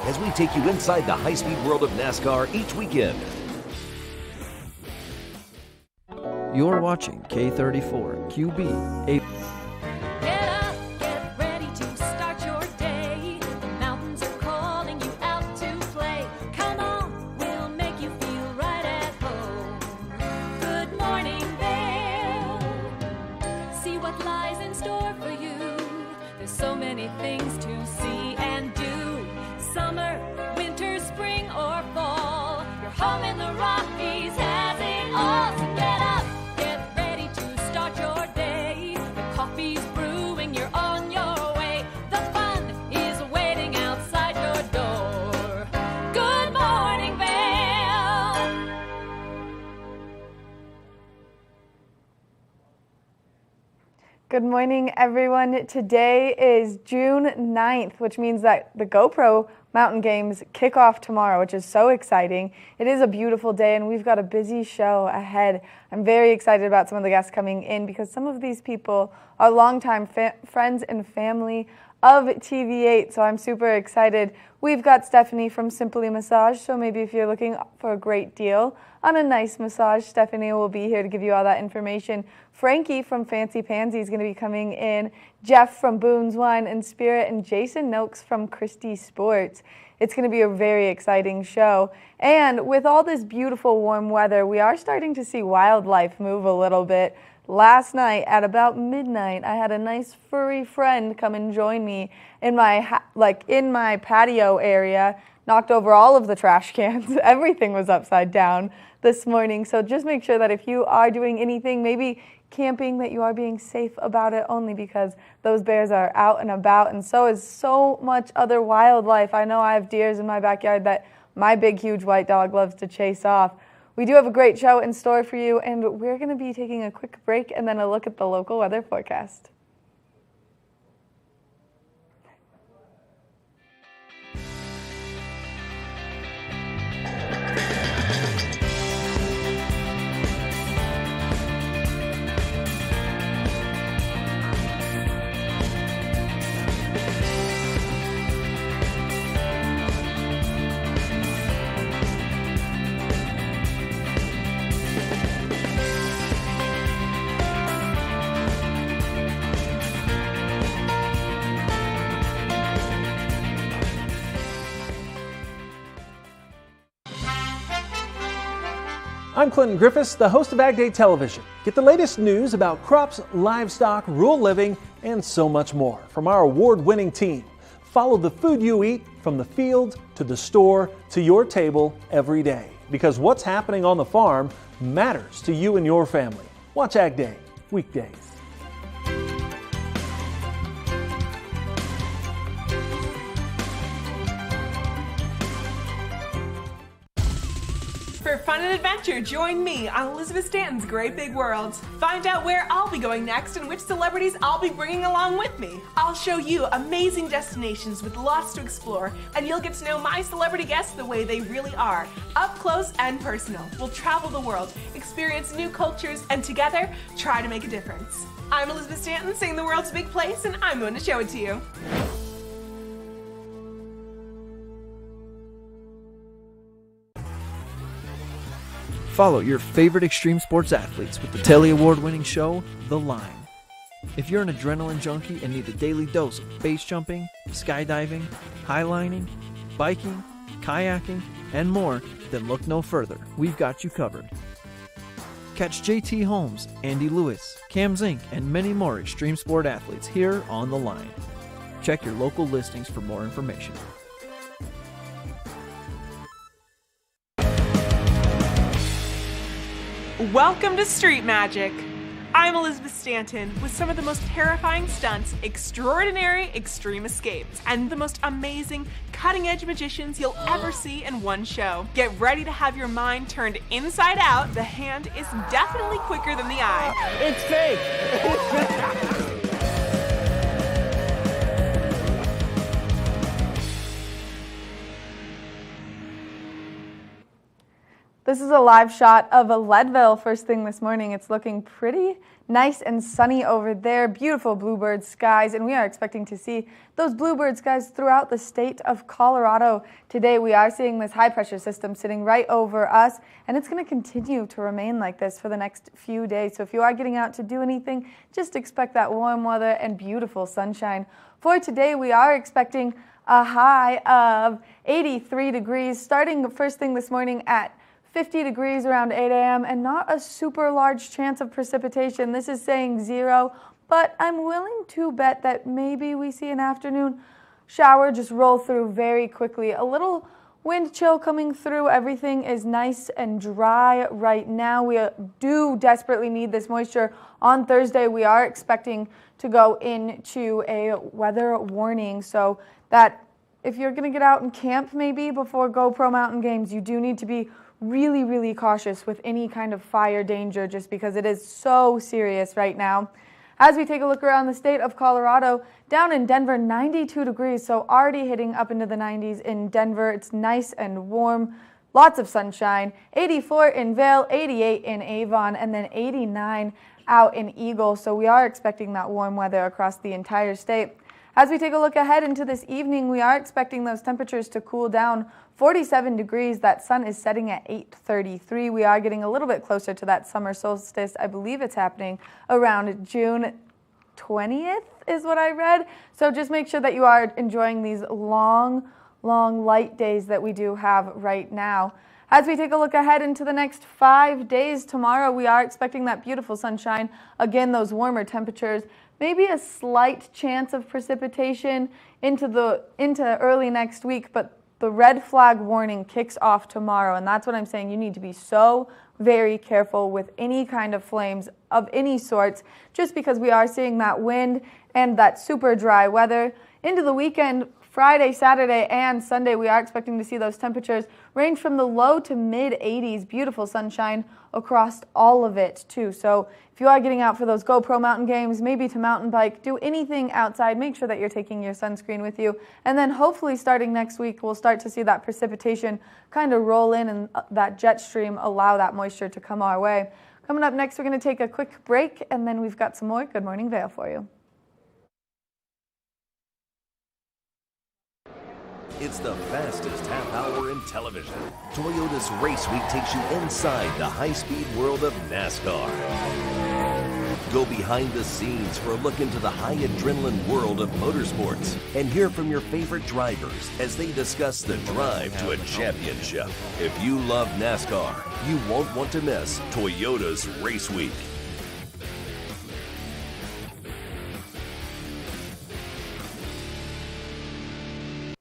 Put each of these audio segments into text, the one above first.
as we take you inside the high-speed world of NASCAR each weekend. You're watching K34 QB 8. Get up, get ready to start your day. The mountains are calling you out to play. Come on, we'll make you feel right at home. Good morning, Vail. See what lies in store for you. There's so many things to see and do. Summer, winter, spring, or fall. Your home in the Rockies has it all. So get up. Good morning, everyone. Today is June 9th, which means that the GoPro Mountain Games kick off tomorrow, which is so exciting. It is a beautiful day, and we've got a busy show ahead. I'm very excited about some of the guests coming in because some of these people are longtime friends and family of TV8, so I'm super excited. We've got Stephanie from Simply Massage, so maybe if you're looking for a great deal on a nice massage, Stephanie will be here to give you all that information. Frankie from Fancy Pansy is going to be coming in, Jeff from Boone's Wine and Spirit, and Jason Noakes from Christy Sports. It's going to be a very exciting show. And with all this beautiful warm weather, we are starting to see wildlife move a little bit. Last night at about midnight, I had a nice furry friend come and join me in my patio area, knocked over all of the trash cans. Everything was upside down this morning. So just make sure that if you are doing anything, maybe camping, that you are being safe about it, only because those bears are out and about, and so is so much other wildlife. I know I have deers in my backyard that my big, huge white dog loves to chase off. We do have a great show in store for you, and we're going to be taking a quick break and then a look at the local weather forecast. I'm Clinton Griffiths, the host of Ag Day Television. Get the latest news about crops, livestock, rural living, and so much more from our award-winning team. Follow the food you eat from the field to the store to your table every day, because what's happening on the farm matters to you and your family. Watch Ag Day weekdays. For fun and adventure, join me on Elizabeth Stanton's Great Big World. Find out where I'll be going next and which celebrities I'll be bringing along with me. I'll show you amazing destinations with lots to explore, and you'll get to know my celebrity guests the way they really are, up close and personal. We'll travel the world, experience new cultures, and together, try to make a difference. I'm Elizabeth Stanton, saying the world's a big place, and I'm going to show it to you. Follow your favorite extreme sports athletes with the Telly Award-winning show, The Line. If you're an adrenaline junkie and need a daily dose of base jumping, skydiving, highlining, biking, kayaking, and more, then look no further. We've got you covered. Catch JT Holmes, Andy Lewis, Cam Zink, and many more extreme sport athletes here on The Line. Check your local listings for more information. Welcome to Street Magic. I'm Elizabeth Stanton with some of the most terrifying stunts, extraordinary extreme escapes, and the most amazing cutting-edge magicians you'll ever see in one show. Get ready to have your mind turned inside out. The hand is definitely quicker than the eye. It's fake! This is a live shot of a Leadville first thing this morning. It's looking pretty nice and sunny over there. Beautiful bluebird skies, and we are expecting to see those bluebird skies throughout the state of Colorado. Today we are seeing this high pressure system sitting right over us, and it's going to continue to remain like this for the next few days. So if you are getting out to do anything, just expect that warm weather and beautiful sunshine. For today, we are expecting a high of 83 degrees, starting first thing this morning at 50 degrees around 8 a.m. and not a super large chance of precipitation. This is saying 0, but I'm willing to bet that maybe we see an afternoon shower just roll through very quickly. A little wind chill coming through. Everything is nice and dry right now. We do desperately need this moisture. On Thursday, we are expecting to go into a weather warning, so that if you're going to get out and camp maybe before GoPro Mountain Games, you do need to be really, really cautious with any kind of fire danger just because it is so serious right now. As we take a look around the state of Colorado, down in Denver, 92 degrees, so already hitting up into the 90s in Denver. It's nice and warm, lots of sunshine. 84 in Vail, 88 in Avon, and then 89 out in Eagle. So we are expecting that warm weather across the entire state. As we take a look ahead into this evening, we are expecting those temperatures to cool down. 47 degrees, that sun is setting at 8:33. We are getting a little bit closer to that summer solstice. I believe it's happening around June 20th is what I read. So just make sure that you are enjoying these long light days that we do have right now. As we take a look ahead into the next 5 days, tomorrow we are expecting that beautiful sunshine. Again, those warmer temperatures. Maybe a slight chance of precipitation into early next week, but the red flag warning kicks off tomorrow, and that's what I'm saying. You need to be so very careful with any kind of flames of any sorts, just because we are seeing that wind and that super dry weather. Into the weekend, Friday, Saturday, and Sunday, we are expecting to see those temperatures range from the low to mid 80s. Beautiful sunshine across all of it, too. So if you are getting out for those GoPro Mountain Games, maybe to mountain bike, do anything outside, make sure that you're taking your sunscreen with you. And then hopefully starting next week, we'll start to see that precipitation kind of roll in and that jet stream allow that moisture to come our way. Coming up next, we're going to take a quick break, and then we've got some more Good Morning Vail for you. It's the fastest half hour in television. Toyota's Race Week takes you inside the high-speed world of NASCAR. Go behind the scenes for a look into the high adrenaline world of motorsports and hear from your favorite drivers as they discuss the drive to a championship. If you love NASCAR, you won't want to miss Toyota's Race Week.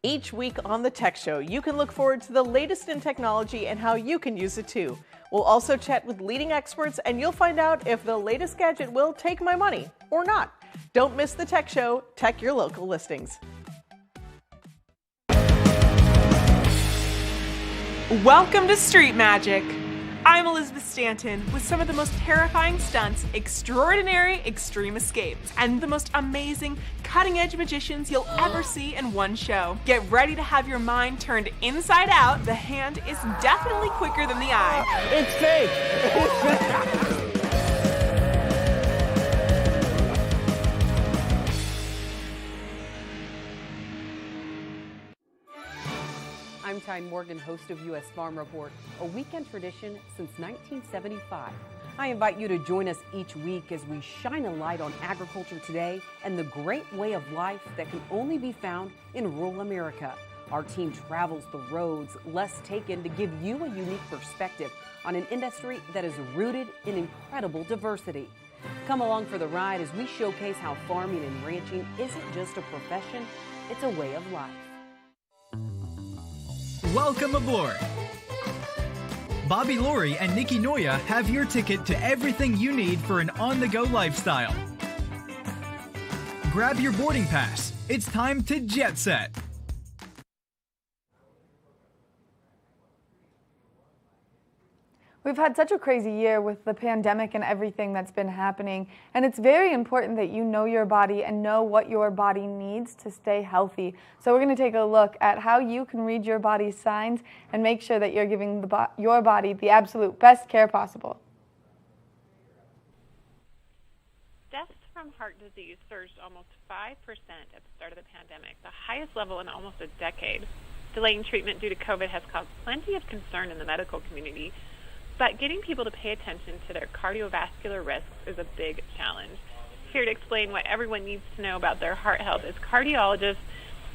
Each week on the Tech Show, you can look forward to the latest in technology and how you can use it too. We'll also chat with leading experts, and you'll find out if the latest gadget will take my money or not. Don't miss the Tech Show. Check your local listings. Welcome to Street Magic. I'm Elizabeth Stanton with some of the most terrifying stunts, extraordinary extreme escapes, and the most amazing cutting-edge magicians you'll ever see in one show. Get ready to have your mind turned inside out. The hand is definitely quicker than the eye. It's fake. I'm Tyne Morgan, host of U.S. Farm Report, a weekend tradition since 1975. I invite you to join us each week as we shine a light on agriculture today and the great way of life that can only be found in rural America. Our team travels the roads less taken to give you a unique perspective on an industry that is rooted in incredible diversity. Come along for the ride as we showcase how farming and ranching isn't just a profession, it's a way of life. Welcome aboard! Bobby Laurie and Nikki Noya have your ticket to everything you need for an on-the-go lifestyle. Grab your boarding pass. It's time to jet set. We've had such a crazy year with the pandemic and everything that's been happening, and it's very important that you know your body and know what your body needs to stay healthy. So we're going to take a look at how you can read your body's signs and make sure that you're giving your body the absolute best care possible. Deaths from heart disease surged almost 5% at the start of the pandemic, the highest level in almost a decade. Delaying treatment due to COVID has caused plenty of concern in the medical community, but getting people to pay attention to their cardiovascular risks is a big challenge. Here to explain what everyone needs to know about their heart health is cardiologist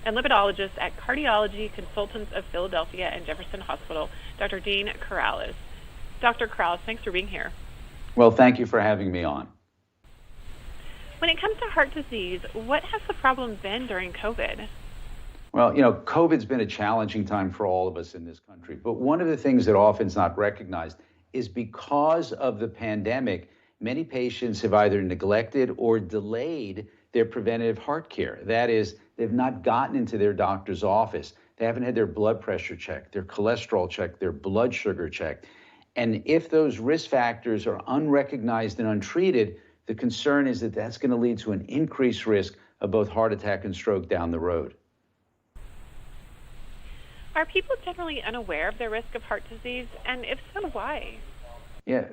and lipidologist at Cardiology Consultants of Philadelphia and Jefferson Hospital, Dr. Dean Corrales. Dr. Corrales, thanks for being here. Well, thank you for having me on. When it comes to heart disease, what has the problem been during COVID? Well, COVID's been a challenging time for all of us in this country. But one of the things that often is not recognized is because of the pandemic, many patients have either neglected or delayed their preventative heart care. That is, they've not gotten into their doctor's office. They haven't had their blood pressure checked, their cholesterol checked, their blood sugar checked. And if those risk factors are unrecognized and untreated, the concern is that that's going to lead to an increased risk of both heart attack and stroke down the road. Are people generally unaware of their risk of heart disease? And if so, why? Yeah,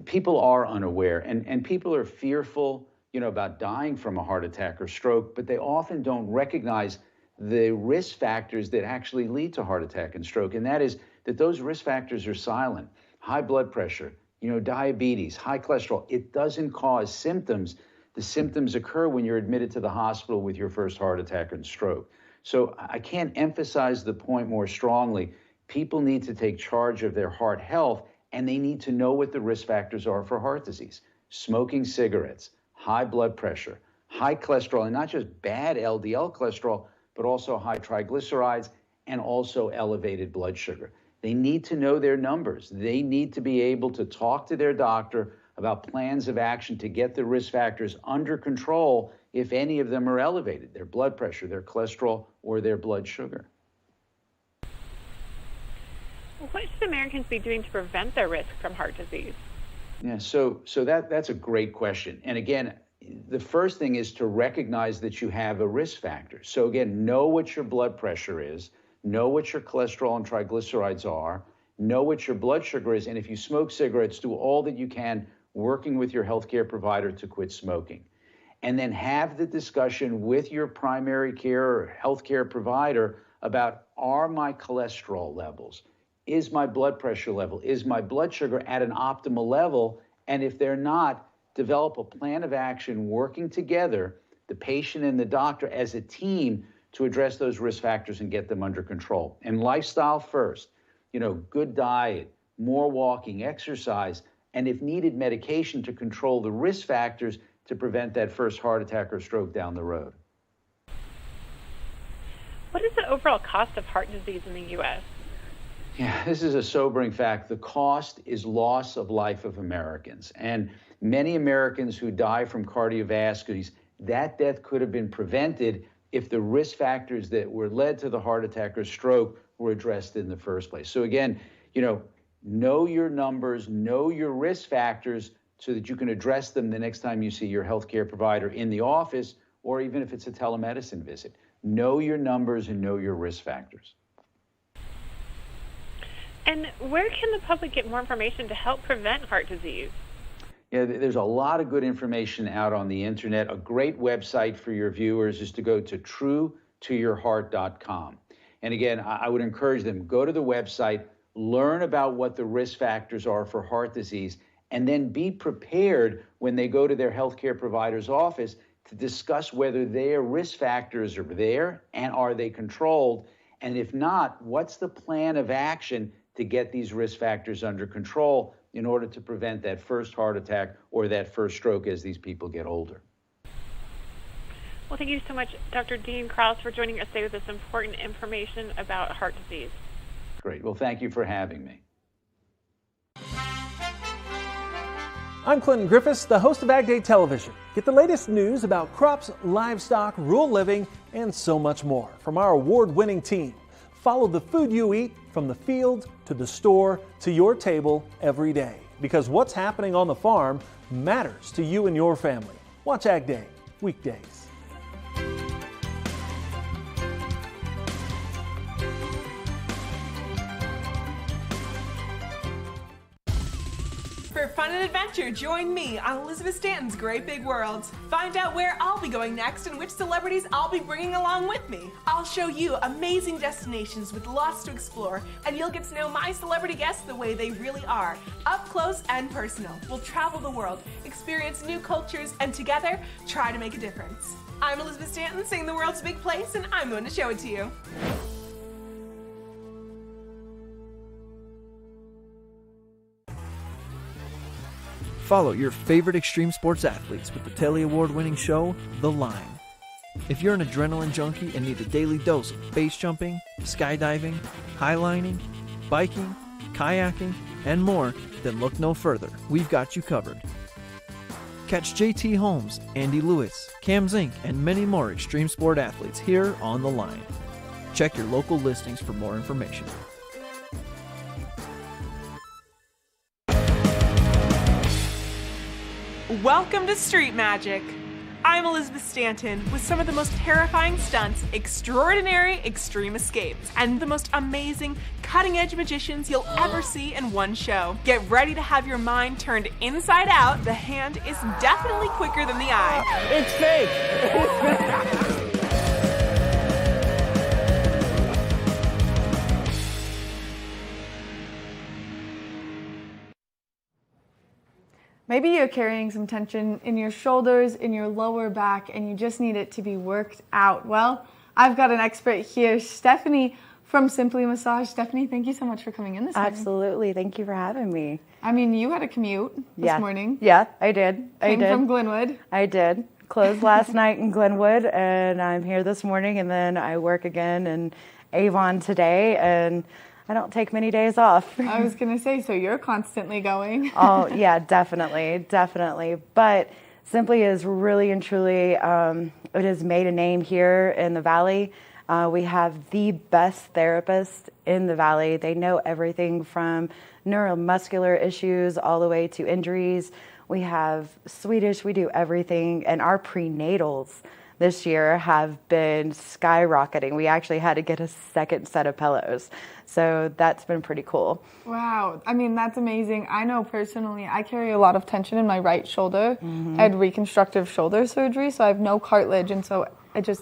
people are unaware, and people are fearful, about dying from a heart attack or stroke, but they often don't recognize the risk factors that actually lead to heart attack and stroke. And that is that those risk factors are silent. High blood pressure, diabetes, high cholesterol. It doesn't cause symptoms. The symptoms occur when you're admitted to the hospital with your first heart attack and stroke. So I can't emphasize the point more strongly. People need to take charge of their heart health, and they need to know what the risk factors are for heart disease. Smoking cigarettes, high blood pressure, high cholesterol, and not just bad LDL cholesterol, but also high triglycerides and also elevated blood sugar. They need to know their numbers. They need to be able to talk to their doctor about plans of action to get the risk factors under control if any of them are elevated, their blood pressure, their cholesterol, or their blood sugar. What should Americans be doing to prevent their risk from heart disease? Yeah, so that's a great question. And again, the first thing is to recognize that you have a risk factor. So again, know what your blood pressure is, know what your cholesterol and triglycerides are, know what your blood sugar is, and if you smoke cigarettes, do all that you can working with your healthcare provider to quit smoking. And then have the discussion with your primary care or healthcare provider about, are my cholesterol levels? Is my blood pressure level? Is my blood sugar at an optimal level? And if they're not, develop a plan of action working together, the patient and the doctor as a team, to address those risk factors and get them under control. And lifestyle first, good diet, more walking, exercise, and if needed, medication to control the risk factors to prevent that first heart attack or stroke down the road. What is the overall cost of heart disease in the U.S.? Yeah, this is a sobering fact. The cost is loss of life of Americans. And many Americans who die from cardiovascular disease, that death could have been prevented if the risk factors that were led to the heart attack or stroke were addressed in the first place. So again, know your numbers, know your risk factors so that you can address them the next time you see your healthcare provider in the office, or even if it's a telemedicine visit. Know your numbers and know your risk factors. And where can the public get more information to help prevent heart disease? Yeah, there's a lot of good information out on the internet. A great website for your viewers is to go to truetoyourheart.com. And again, I would encourage them, go to the website, learn about what the risk factors are for heart disease, and then be prepared when they go to their healthcare provider's office to discuss whether their risk factors are there and are they controlled. And if not, what's the plan of action to get these risk factors under control in order to prevent that first heart attack or that first stroke as these people get older. Well, thank you so much, Dr. Dean Corrales, for joining us today with this important information about heart disease. Great. Well, thank you for having me. I'm Clinton Griffiths, the host of Ag Day Television. Get the latest news about crops, livestock, rural living, and so much more from our award-winning team. Follow the food you eat from the field to the store to your table every day, because what's happening on the farm matters to you and your family. Watch Ag Day weekdays. For fun and adventure, join me on Elizabeth Stanton's Great Big World. Find out where I'll be going next and which celebrities I'll be bringing along with me. I'll show you amazing destinations with lots to explore, and you'll get to know my celebrity guests the way they really are, up close and personal. We'll travel the world, experience new cultures, and together, try to make a difference. I'm Elizabeth Stanton, saying the world's a big place, and I'm going to show it to you. Follow your favorite extreme sports athletes with the Telly Award-winning show, The Line. If you're an adrenaline junkie and need a daily dose of base jumping, skydiving, highlining, biking, kayaking, and more, then look no further. We've got you covered. Catch JT Holmes, Andy Lewis, Cam Zink, and many more extreme sport athletes here on The Line. Check your local listings for more information. Welcome to Street Magic. I'm Elizabeth Stanton with some of the most terrifying stunts, extraordinary extreme escapes, and the most amazing cutting-edge magicians you'll ever see in one show. Get ready to have your mind turned inside out. The hand is definitely quicker than the eye. It's fake. Maybe you're carrying some tension in your shoulders, in your lower back, and you just need it to be worked out. Well, I've got an expert here, Stephanie from Simply Massage. Stephanie, thank you so much for coming in this morning. Absolutely. Thank you for having me. I mean, you had a commute this morning. Yeah, I did. Came from Glenwood. I did. Closed last night in Glenwood, and I'm here this morning, and then I work again in Avon today, and I don't take many days off. I was going to say, so you're constantly going. Oh, yeah, definitely. But Simply is really and truly, it has made a name here in the Valley. We have the best therapist in the Valley. They know everything from neuromuscular issues all the way to injuries. We have Swedish, we do everything. And our prenatals this year have been skyrocketing. We actually had to get a second set of pillows. So that's been pretty cool. Wow. I mean, that's amazing. I know personally, I carry a lot of tension in my right shoulder. I had reconstructive shoulder surgery, so I have no cartilage. And so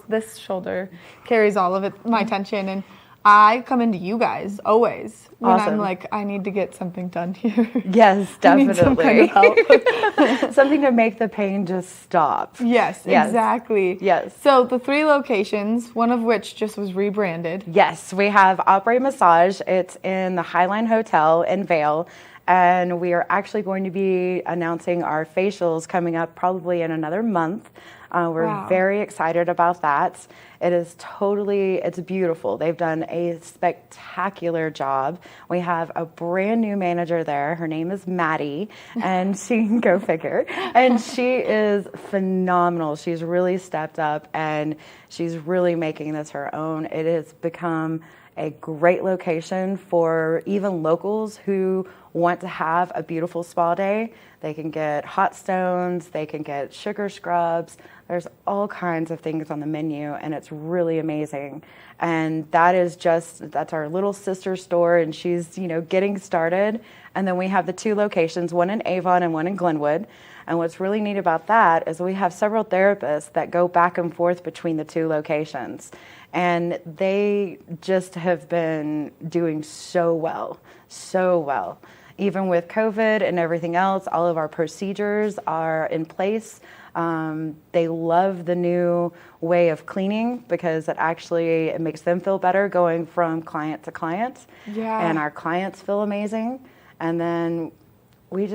this shoulder carries all of it, my tension. And I come into you guys always when Awesome. I'm like, I need to get something done here. Yes, definitely. I need some kind of help. Something to make the pain just stop. Yes, exactly. Yes. So the 3 locations, one of which just was rebranded. Yes, we have Opry Massage. It's in the Highline Hotel in Vail. And we are actually going to be announcing our facials coming up probably in another month. We're very excited about that. It's beautiful. They've done a spectacular job. We have a brand new manager there. Her name is Maddie, and she can go figure. And she is phenomenal. She's really stepped up, and she's really making this her own. It has become a great location for even locals who want to have a beautiful spa day. They can get hot stones, they can get sugar scrubs. There's all kinds of things on the menu, and it's really amazing. And that's our little sister store, and she's, getting started. And then we have the 2 locations, one in Avon and one in Glenwood. And what's really neat about that is we have several therapists that go back and forth between the 2 locations. And they just have been doing so well. Even with COVID and everything else, all of our procedures are in place. They love the new way of cleaning because it makes them feel better going from client to client. Yeah. And our clients feel amazing. And then we've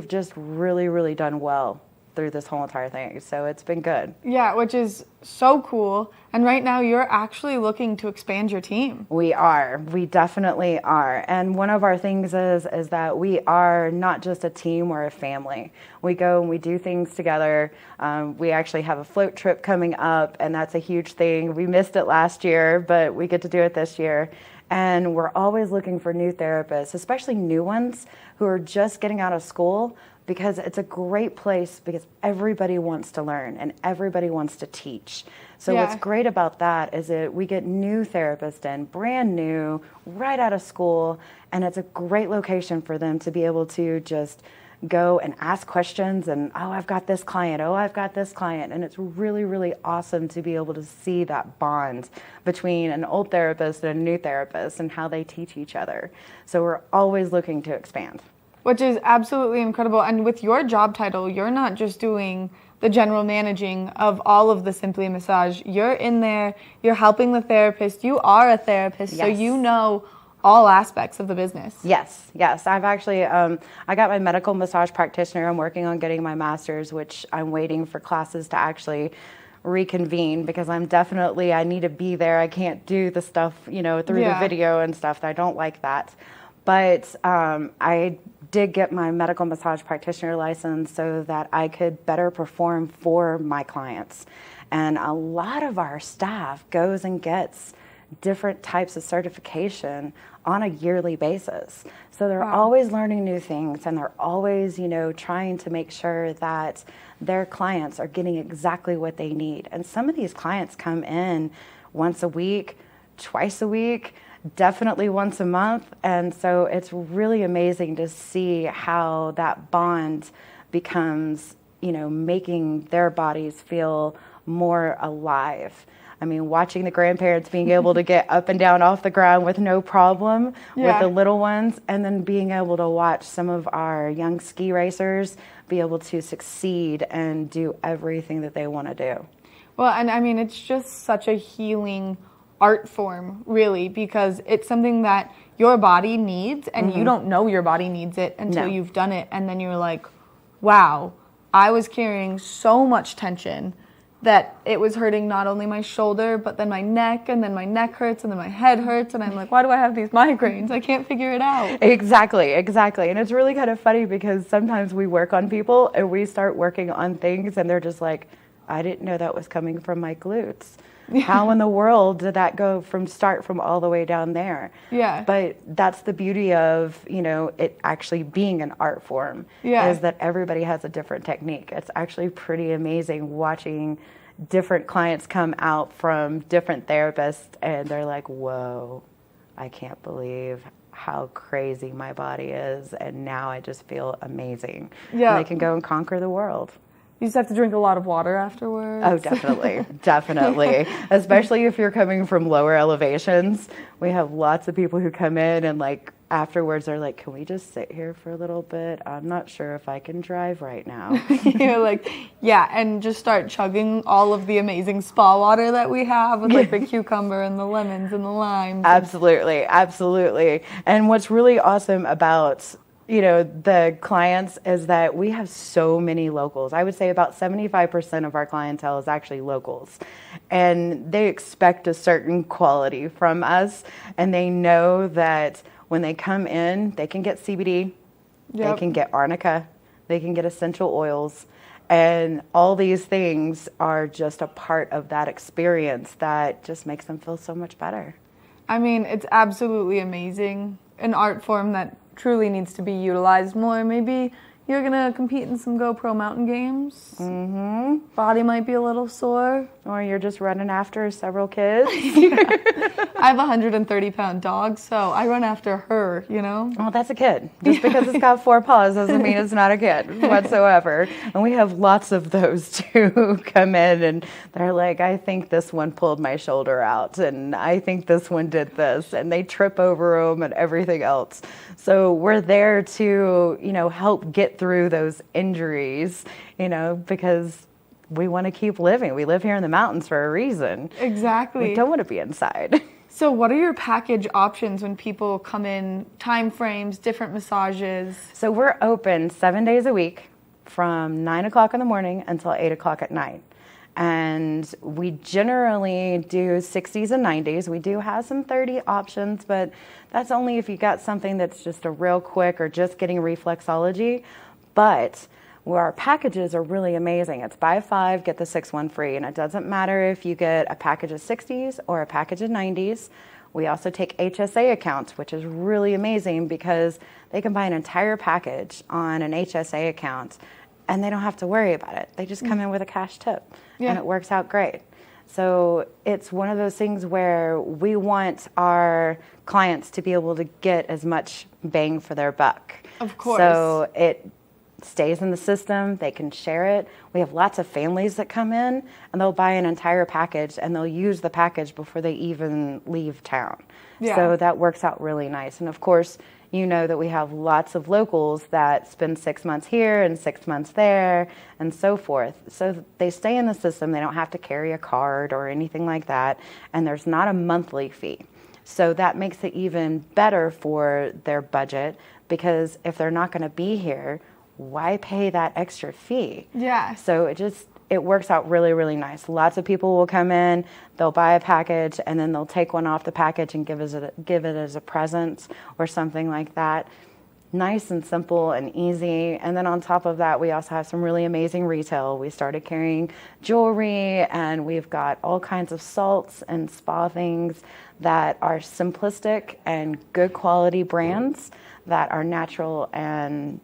just really, really done well. through this whole entire thing. So it's been good. Yeah, which is so cool. And right now you're actually looking to expand your team. We are. We definitely are. And one of our things is that we are not just a team, we're a family. We go and we do things together. We actually have a float trip coming up, and that's a huge thing. We missed it last year, but we get to do it this year. And we're always looking for new therapists, especially new ones who are just getting out of school, because it's a great place because everybody wants to learn and everybody wants to teach. So what's great about that is that we get new therapists in, brand new, right out of school, and it's a great location for them to be able to just go and ask questions and, oh, I've got this client, oh, I've got this client. And it's really, really awesome to be able to see that bond between an old therapist and a new therapist and how they teach each other. So we're always looking to expand. Which is absolutely incredible. And with your job title, you're not just doing the general managing of all of the Simply Massage. You're in there, you're helping the therapist, you are a therapist, so you know all aspects of the business. Yes. I've actually, I got my medical massage practitioner. I'm working on getting my master's, which I'm waiting for classes to actually reconvene because I need to be there. I can't do the stuff, through the video and stuff. I don't like that. But I did get my medical massage practitioner license so that I could better perform for my clients. And a lot of our staff goes and gets different types of certification on a yearly basis. So they're always learning new things, and they're always, trying to make sure that their clients are getting exactly what they need. And some of these clients come in once a week, twice a week, definitely once a month. And so it's really amazing to see how that bond becomes, making their bodies feel more alive. I mean, watching the grandparents being able to get up and down off the ground with no problem with the little ones, and then being able to watch some of our young ski racers be able to succeed and do everything that they want to do. Well, and I mean, it's just such a healing art form, really, because it's something that your body needs, and you don't know your body needs it until you've done it, and then you're like, wow, I was carrying so much tension that it was hurting not only my shoulder, but then my neck, and then my neck hurts, and then my head hurts, and I'm like, why do I have these migraines? I can't figure it out. Exactly. And it's really kind of funny because sometimes we work on people, and we start working on things, and they're just like, I didn't know that was coming from my glutes. How in the world did that go from all the way down there? Yeah. But that's the beauty of, it actually being an art form, is that everybody has a different technique. It's actually pretty amazing watching different clients come out from different therapists, and they're like, whoa, I can't believe how crazy my body is, and now I just feel amazing. Yeah. And they can go and conquer the world. You just have to drink a lot of water afterwards. Oh, definitely. Especially if you're coming from lower elevations. We have lots of people who come in and afterwards are like, can we just sit here for a little bit? I'm not sure if I can drive right now. You're like, yeah, and just start chugging all of the amazing spa water that we have with the cucumber and the lemons and the limes. Absolutely. And what's really awesome about the clients is that we have so many locals. I would say about 75% of our clientele is actually locals. And they expect a certain quality from us. And they know that when they come in, they can get CBD, they can get arnica, they can get essential oils. And all these things are just a part of that experience that just makes them feel so much better. I mean, it's absolutely amazing. An art form that truly needs to be utilized more. Maybe you're going to compete in some GoPro mountain games. Body might be a little sore. Or you're just running after several kids. I have a 130-pound dog, so I run after her, Well, that's a kid. Just because it's got 4 paws doesn't mean it's not a kid whatsoever. And we have lots of those too who come in and they're like, I think this one pulled my shoulder out, and I think this one did this, and they trip over them and everything else. So we're there to, help get through those injuries, because we want to keep living. We live here in the mountains for a reason. Exactly. We don't want to be inside. So what are your package options when people come in, time frames, different massages? So we're open 7 days a week. from 9 o'clock in the morning until 8 o'clock at night. And we generally do 60s and 90s. We do have some 30 options, but that's only if you got something that's just a real quick or just getting reflexology. But our packages are really amazing. It's buy 5, get the 6th one free. And it doesn't matter if you get a package of 60s or a package of 90s. We also take HSA accounts, which is really amazing because they can buy an entire package on an HSA account and they don't have to worry about it. They just come in with a cash tip, and it works out great. So it's one of those things where we want our clients to be able to get as much bang for their buck. Of course. So it stays in the system. They can share it. We have lots of families that come in and they'll buy an entire package and they'll use the package before they even leave town. Yeah. So that works out really nice. And of course, you know that we have lots of locals that spend 6 months here and 6 months there and so forth. So they stay in the system. They don't have to carry a card or anything like that. And there's not a monthly fee. So that makes it even better for their budget because if they're not going to be here, why pay that extra fee? Yeah. So it works out really, really nice. Lots of people will come in, they'll buy a package, and then they'll take one off the package and give it as a present or something like that. Nice and simple and easy. And then on top of that, we also have some really amazing retail. We started carrying jewelry, and we've got all kinds of salts and spa things that are simplistic and good quality brands that are natural, and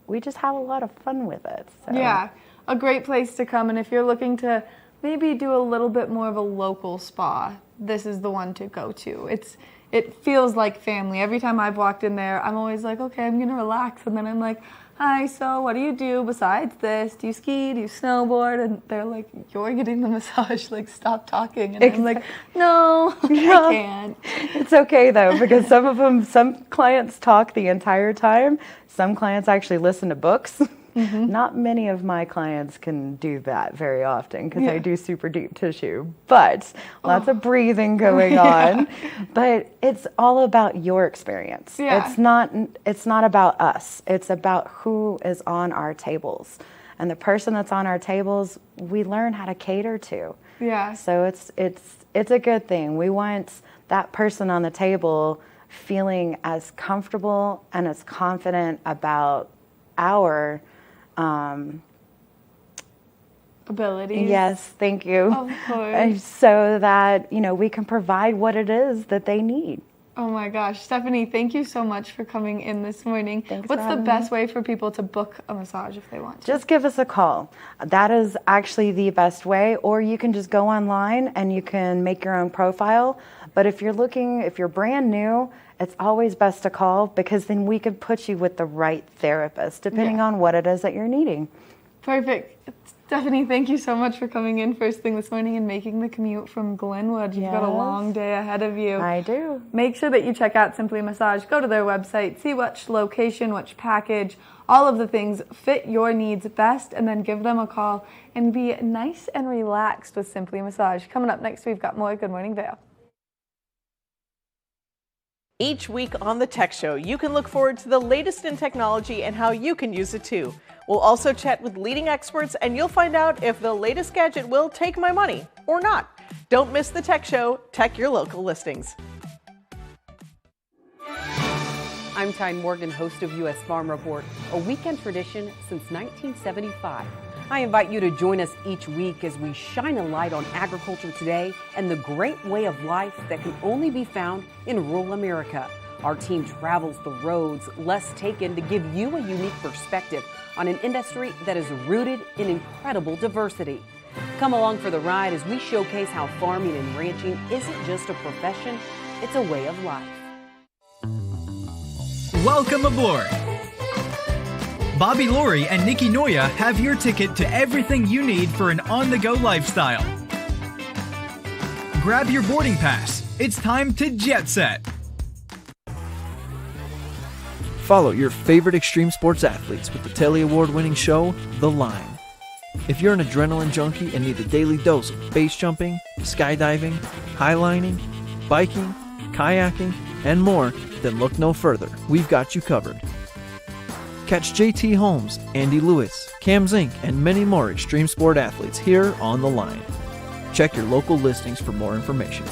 we just have a lot of fun with it. So. Yeah, a great place to come. And if you're looking to maybe do a little bit more of a local spa, this is the one to go to. It feels like family. Every time I've walked in there, I'm always like, okay, I'm going to relax. And then I'm like, hi, so what do you do besides this? Do you ski? Do you snowboard? And they're like, you're getting the massage, like, stop talking. And I'm like, no, I can't. It's okay, though, because some clients talk the entire time. Some clients actually listen to books. Mm-hmm. Not many of my clients can do that very often because I do super deep tissue, but lots of breathing going on. But it's all about your experience. Yeah. It's not about us. It's about who is on our tables. And the person that's on our tables, we learn how to cater to. Yeah. So it's a good thing. We want that person on the table feeling as comfortable and as confident about our abilities. Yes, thank you. Of course. So that, we can provide what it is that they need. Oh my gosh. Stephanie, thank you so much for coming in this morning. Thanks What's for the having best me. way for people to book a massage if they want to? Just give us a call. That is actually the best way, or you can just go online and you can make your own profile. But if you're brand new, it's always best to call because then we could put you with the right therapist depending on what it is that you're needing. Perfect. Stephanie, thank you so much for coming in first thing this morning and making the commute from Glenwood. You've got a long day ahead of you. I do. Make sure that you check out Simply Massage. Go to their website, see which location, which package, all of the things fit your needs best, and then give them a call and be nice and relaxed with Simply Massage. Coming up next, we've got more Good Morning Vail. Each week on the Tech Show, you can look forward to the latest in technology and how you can use it too. We'll also chat with leading experts and you'll find out if the latest gadget will take my money or not. Don't miss the Tech Show. Tech your local listings. I'm Tyne Morgan, host of U.S. Farm Report, a weekend tradition since 1975. I invite you to join us each week as we shine a light on agriculture today and the great way of life that can only be found in rural America. Our team travels the roads less taken to give you a unique perspective on an industry that is rooted in incredible diversity. Come along for the ride as we showcase how farming and ranching isn't just a profession, it's a way of life. Welcome aboard! Bobby Laurie and Nikki Noya have your ticket to everything you need for an on-the-go lifestyle. Grab your boarding pass. It's time to jet set. Follow your favorite extreme sports athletes with the Telly Award-winning show, The Line. If you're an adrenaline junkie and need a daily dose of base jumping, skydiving, highlining, biking, kayaking, and more, then look no further. We've got you covered. Catch JT Holmes, Andy Lewis, Cam Zink, and many more extreme sport athletes here on The Line. Check your local listings for more information.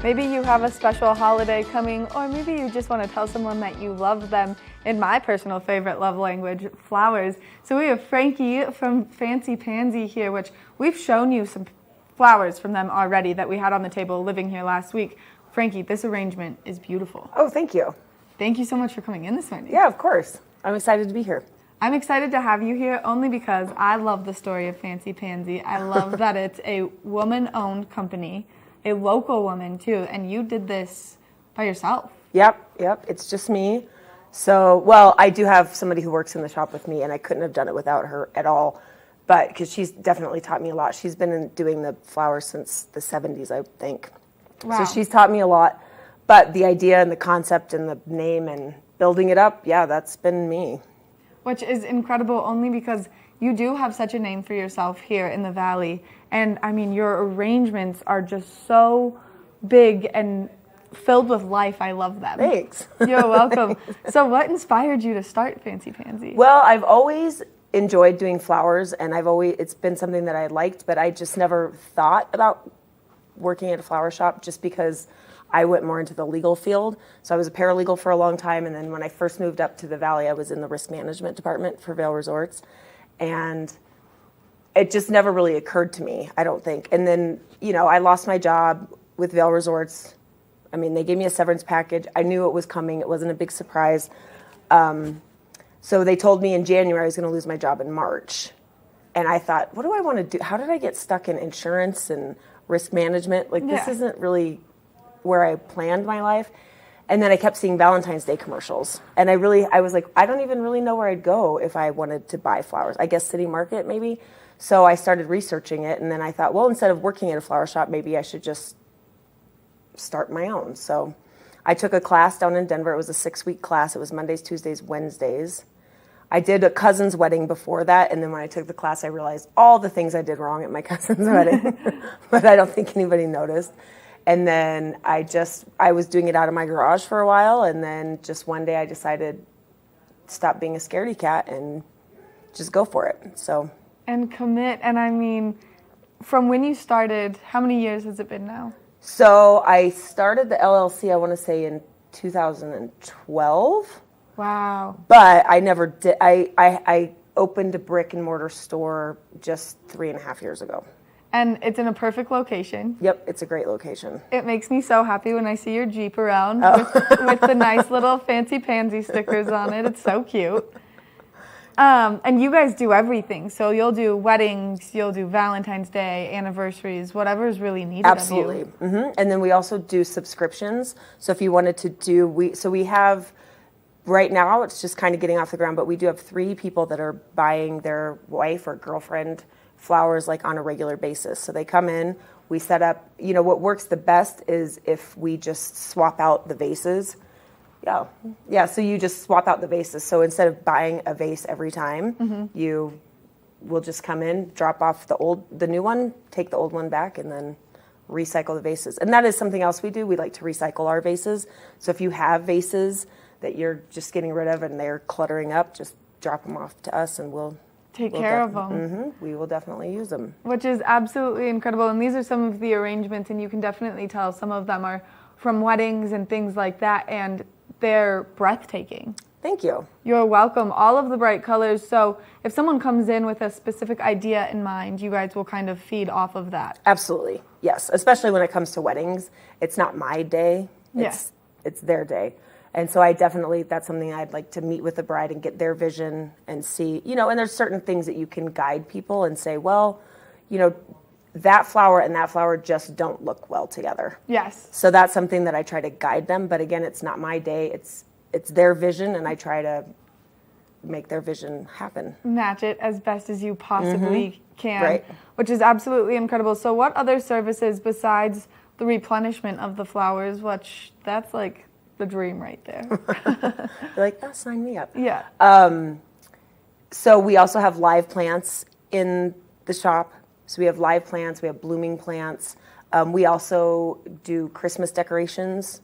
Maybe you have a special holiday coming, or maybe you just want to tell someone that you love them in my personal favorite love language, flowers. So we have Frankie from Fancy Pansy here, which we've shown you some flowers from them already that we had on the table living here last week. Frankie, this arrangement is beautiful. Oh, thank you. Thank you so much for coming in this morning. Yeah, of course. I'm excited to be here. I'm excited to have you here only because I love the story of Fancy Pansy. I love that it's a woman-owned company, a local woman too, and you did this by yourself. Yep, it's just me. So, well, I do have somebody who works in the shop with me, and I couldn't have done it without her at all, but because she's definitely taught me a lot. She's been doing the flowers since the 70s, I think. Wow. So she's taught me a lot, but the idea and the concept and the name and building it up, yeah, that's been me. Which is incredible only because you do have such a name for yourself here in the Valley. And I mean, your arrangements are just so big and filled with life. I love them. Thanks. You're welcome. So what inspired you to start Fancy Pansy? Well, I've always enjoyed doing flowers, and it's been something that I liked, but I just never thought about working at a flower shop just because I went more into the legal field. So I was a paralegal for a long time, and then when I first moved up to the Valley, I was in the risk management department for Vail Resorts. And it just never really occurred to me, I don't think. And then, I lost my job with Vail Resorts. I mean, they gave me a severance package. I knew it was coming. It wasn't a big surprise. So they told me in January I was going to lose my job in March. And I thought, what do I want to do? How did I get stuck in insurance and risk management? This isn't really where I planned my life. And then I kept seeing Valentine's Day commercials. And I was like, I don't even really know where I'd go if I wanted to buy flowers. I guess City Market, maybe. So I started researching it. And then I thought, well, instead of working at a flower shop, maybe I should just start my own. So I took a class down in Denver. It was a 6-week class. It was Mondays, Tuesdays, Wednesdays. I did a cousin's wedding before that. And then when I took the class, I realized all the things I did wrong at my cousin's wedding. But I don't think anybody noticed. And then I was doing it out of my garage for a while, and then just one day I decided to stop being a scaredy cat and just go for it. So. And commit. And I mean, from when you started, how many years has it been now? So I started the LLC, I want to say in 2012. Wow. But I never did. I opened a brick and mortar store just 3.5 years ago. And it's in a perfect location. Yep, it's a great location. It makes me so happy when I see your Jeep around with the nice little Fancy Pansy stickers on it. It's so cute. And you guys do everything. So you'll do weddings, you'll do Valentine's Day, anniversaries, whatever is really needed. Absolutely. Of you. Mm-hmm. And then we also do subscriptions. So if you wanted to do, we have, right now it's just kind of getting off the ground, but we do have 3 people that are buying their wife or girlfriend flowers on a regular basis. So they come in, we set up, what works the best is if we just swap out the vases. Yeah, so you just swap out the vases. So instead of buying a vase every time, you will just come in, drop off the new one, take the old one back, and then recycle the vases. And that is something else we do. We like to recycle our vases. So if you have vases that you're just getting rid of and they're cluttering up, just drop them off to us and we'll take care of them. Mm-hmm. We will definitely use them. Which is absolutely incredible. And these are some of the arrangements, and you can definitely tell some of them are from weddings and things like that, and they're breathtaking. Thank you. You're welcome. All of the bright colors. So if someone comes in with a specific idea in mind, you guys will kind of feed off of that. Absolutely. Yes. Especially when it comes to weddings. It's not my day. It's their day. And so that's something I'd like to meet with the bride and get their vision and see, and there's certain things that you can guide people and say, well, that flower and that flower just don't look well together. Yes. So that's something that I try to guide them. But again, it's not my day. It's their vision, and I try to make their vision happen. Match it as best as you possibly can. Right. Which is absolutely incredible. So what other services besides the replenishment of the flowers, which that's like the dream right there. You're like, oh, sign me up. Yeah. So we also have live plants in the shop. So we have live plants, we have blooming plants. We also do Christmas decorations.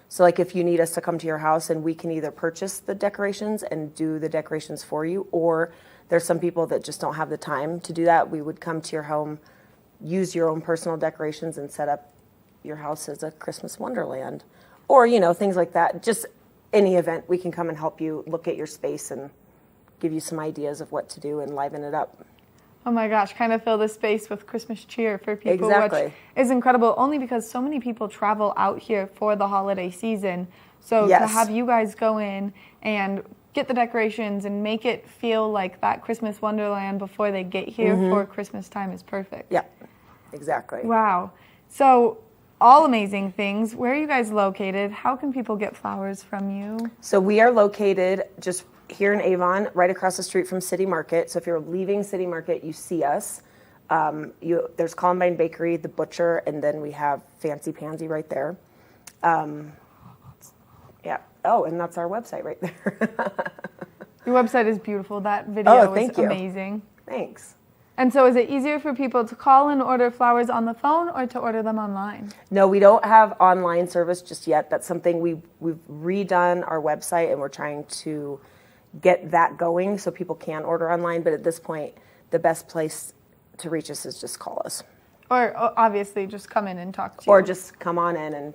So like if you need us to come to your house and we can either purchase the decorations and do the decorations for you, or there's some people that just don't have the time to do that. We would come to your home, use your own personal decorations and set up your house as a Christmas wonderland. Or, things like that. Just any event, we can come and help you look at your space and give you some ideas of what to do and liven it up. Oh my gosh, kind of fill the space with Christmas cheer for people, Exactly. which is incredible, only because so many people travel out here for the holiday season. So Yes. to have you guys go in and get the decorations and make it feel like that Christmas wonderland before they get here for Christmas time is perfect. Yeah, exactly. Wow. So all amazing things. Where are you guys located? How can people get flowers from you? So we are located just here in Avon, right across the street from City Market. So if you're leaving City Market, you see us. There's Columbine Bakery, The Butcher, and then we have Fancy Pansy right there. Yeah. Oh, and that's our website right there. Your website is beautiful. That video thank is you. amazing. Thanks. And so is it easier for people to call and order flowers on the phone or to order them online? No, we don't have online service just yet. That's something we've redone our website, and we're trying to get that going so people can order online. But at this point, the best place to reach us is just call us. Or obviously just come in and talk to you. Or just come on in and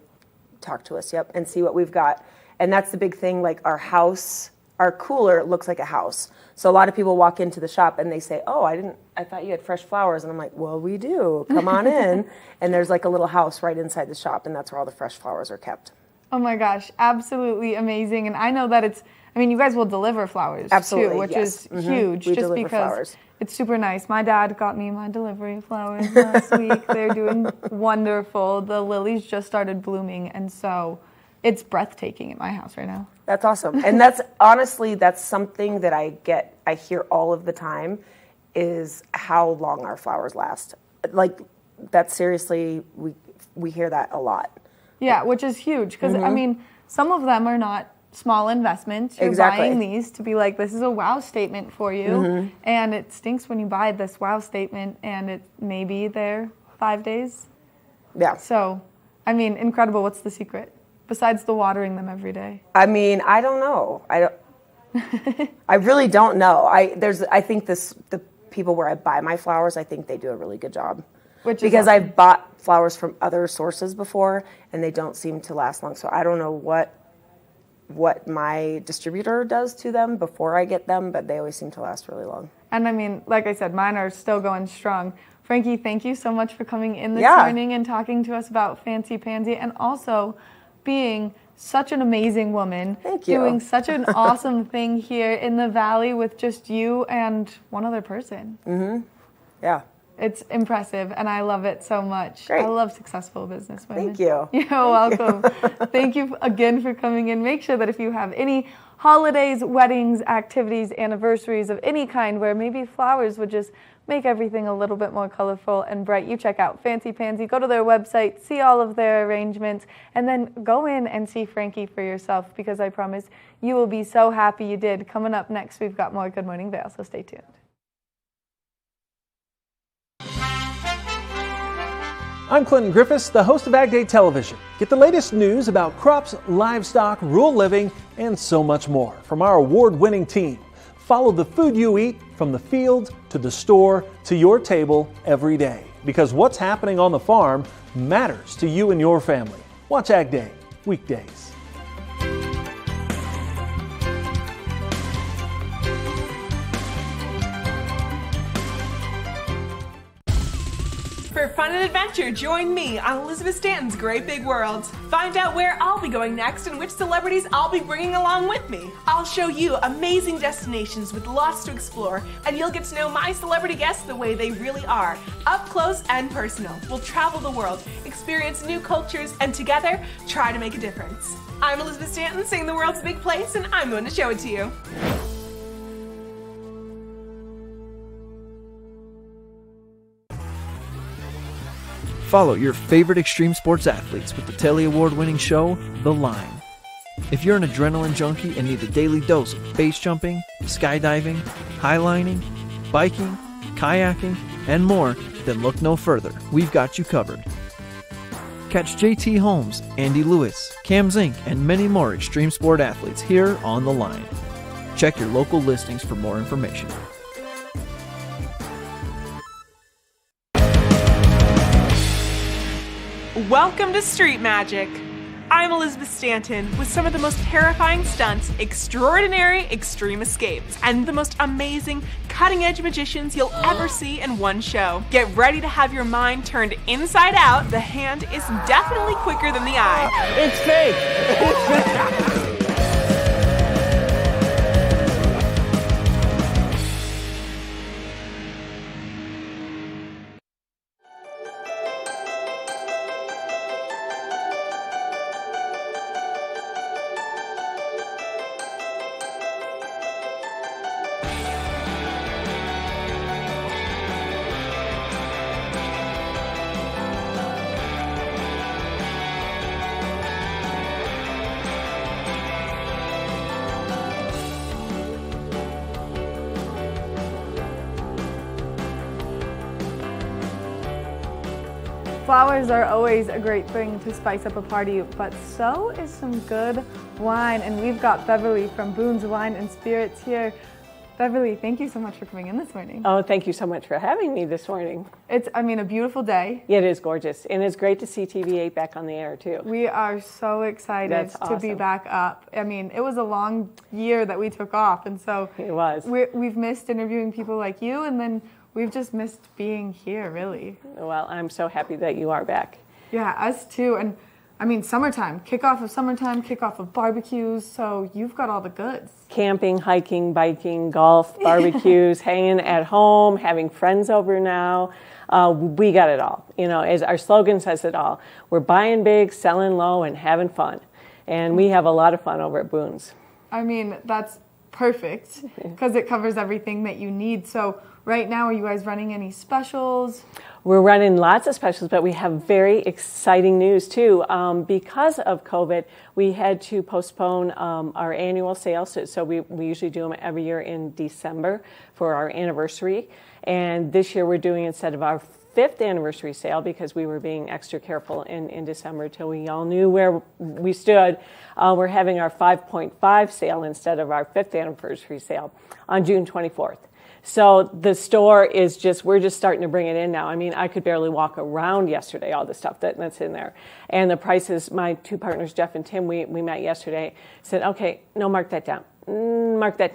talk to us, and see what we've got. And that's the big thing, like our house, our cooler looks like a house. So a lot of people walk into the shop and they say, oh, I thought you had fresh flowers. And I'm like, well, we do. Come on in. And there's like a little house right inside the shop, and that's where all the fresh flowers are kept. Oh my gosh, absolutely amazing. And I know that you guys will deliver flowers Absolutely, too, which yes. is huge, We just deliver because flowers. it's super nice. My dad got me my delivery flowers last week. They're doing wonderful. The lilies just started blooming, and so it's breathtaking at my house right now. That's awesome. And that's honestly, that's something that I hear all of the time, is how long our flowers last. Like, that's seriously, we hear that a lot. Yeah, which is huge because, some of them are not small investments. You're Exactly. buying these to be like, this is a wow statement for you. And it stinks when you buy this wow statement and it may be there 5 days. Yeah. So, incredible. What's the secret? Besides the watering them every day. I don't know. I really don't know. I think the people where I buy my flowers, I think they do a really good job. Because awesome. I've bought flowers from other sources before and they don't seem to last long. So I don't know what my distributor does to them before I get them, but they always seem to last really long. And like I said, mine are still going strong. Frankie, thank you so much for coming in this Yeah. morning and talking to us about Fancy Pansy, and also being such an amazing woman. Thank you. Doing such an awesome thing here in the Valley with just you and one other person. Yeah. It's impressive, and I love it so much. Great. I love successful business women. Thank you. You're welcome. Thank you again for coming in. Make sure that if you have any holidays, weddings, activities, anniversaries of any kind where maybe flowers would just make everything a little bit more colorful and bright, you check out Fancy Pansy. Go to their website, see all of their arrangements, and then go in and see Frankie for yourself, because I promise you will be so happy you did. Coming up next, we've got more Good Morning Vail, so stay tuned. I'm Clinton Griffiths, the host of Ag Day Television. Get the latest news about crops, livestock, rural living, and so much more from our award-winning team. Follow the food you eat from the field to the store to your table every day, because what's happening on the farm matters to you and your family. Watch Ag Day weekdays. For fun and adventure, join me on Elizabeth Stanton's Great Big World. Find out where I'll be going next and which celebrities I'll be bringing along with me. I'll show you amazing destinations with lots to explore, and you'll get to know my celebrity guests the way they really are, up close and personal. We'll travel the world, experience new cultures, and together, try to make a difference. I'm Elizabeth Stanton, saying the world's a big place, and I'm going to show it to you. Follow your favorite extreme sports athletes with the Telly Award-winning show, The Line. If you're an adrenaline junkie and need a daily dose of base jumping, skydiving, highlining, biking, kayaking, and more, then look no further. We've got you covered. Catch JT Holmes, Andy Lewis, Cam Zink, and many more extreme sport athletes here on The Line. Check your local listings for more information. Welcome to Street Magic. I'm Elizabeth Stanton with some of the most terrifying stunts, extraordinary extreme escapes, and the most amazing cutting-edge magicians you'll ever see in one show. Get ready to have your mind turned inside out. The hand is definitely quicker than the eye. It's fake. Flowers are always a great thing to spice up a party, but so is some good wine. And we've got Beverly from Boone's Wine and Spirits here. Beverly, thank you so much for coming in this morning. Oh, thank you so much for having me this morning. It's, a beautiful day. Yeah, it is gorgeous. And it's great to see TV8 back on the air, too. We are so excited to be back up. It was a long year that we took off, and so it was. We've missed interviewing people like you, and then we've just missed being here, really. Well, I'm so happy that you are back. Yeah, us too. And summertime, kickoff of barbecues, so you've got all the goods. Camping, hiking, biking, golf, barbecues, hanging at home, having friends over now. We got it all. As our slogan says it all. We're buying big, selling low, and having fun. And we have a lot of fun over at Boone's. That's perfect because it covers everything that you need. So right now, are you guys running any specials? We're running lots of specials, but we have very exciting news too. Because of COVID, we had to postpone our annual sales. So we usually do them every year in December for our anniversary. And this year we're doing, instead of our 5th anniversary sale, because we were being extra careful in December till we all knew where we stood, we're having our 5.5 sale instead of our 5th anniversary sale on June 24th. So the store is we're just starting to bring it in now. I could barely walk around yesterday, all the stuff that's in there. And the prices, my 2 partners, Jeff and Tim, we met yesterday, said, okay, no, mark that down. Mark that